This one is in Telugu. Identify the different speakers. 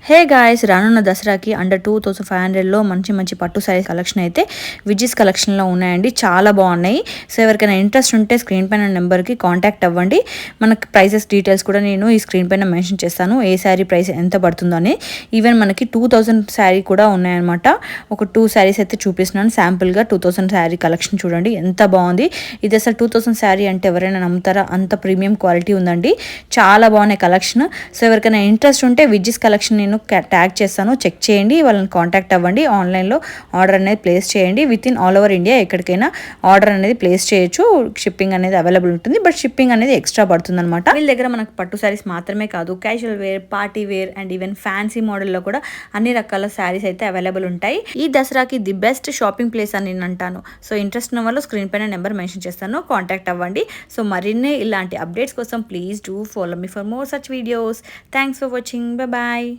Speaker 1: హే గాయ్స్, రానున్న దసరాకి అండర్ 2500లో మంచి మంచి పట్టు సారీస్ కలెక్షన్ అయితే విజిస్ కలెక్షన్లో ఉన్నాయండి. చాలా బాగున్నాయి. సో ఎవరికైనా ఇంట్రెస్ట్ ఉంటే స్క్రీన్ పైన నెంబర్కి కాంటాక్ట్ అవ్వండి. మనకి ప్రైసెస్ డీటెయిల్స్ కూడా నేను ఈ స్క్రీన్ పైన మెన్షన్ చేస్తాను. ఏ శారీ ప్రైస్ ఎంత పడుతుందో అని. ఈవెన్ మనకి 2000 శారీ కూడా ఉన్నాయన్నమాట. ఒక 2 శారీస్ అయితే చూపిస్తున్నాను శాంపుల్గా. 2000 శారీ కలెక్షన్ చూడండి ఎంత బాగుంది. ఇది అసలు 2000 శారీ అంటే ఎవరైనా నమ్ముతారా? అంత ప్రీమియం క్వాలిటీ ఉందండి. చాలా బాగున్నాయి కలెక్షన్. సో ఎవరికైనా ఇంట్రెస్ట్ ఉంటే విజిస్ కలెక్షన్ నేను ట్యాగ్ చేస్తాను, చెక్ చేయండి, వాళ్ళని కాంటాక్ట్ అవ్వండి. ఆన్లైన్లో ఆర్డర్ అనేది ప్లేస్ చేయండి. Within all over India ఎక్కడికైనా ఆర్డర్ అనేది ప్లేస్ చేయొచ్చు. షిప్పింగ్ అనేది అవైలబుల్ ఉంటుంది, బట్ షిప్పింగ్ అనేది ఎక్స్ట్రా పడుతుంది అనమాట. వీళ్ళ దగ్గర మనకు పట్టు శారీస్ మాత్రమే కాదు, casual wear, party wear and even fancy మోడల్లో కూడా అన్ని రకాల శారీస్ అయితే అవైలబుల్ ఉంటాయి. ఈ దసరాకి ది బెస్ట్ షాపింగ్ ప్లేస్ అని నేను అంటాను. సో ఇంట్రెస్ట్ ఉన్న వాళ్ళు స్క్రీన్ పైన నెంబర్ మెన్షన్ చేస్తాను, కాంటాక్ట్ అవ్వండి. సో మరిన్ని ఇలాంటి అప్డేట్స్ కోసం please do follow me for more such videos. Thanks for watching. Bye.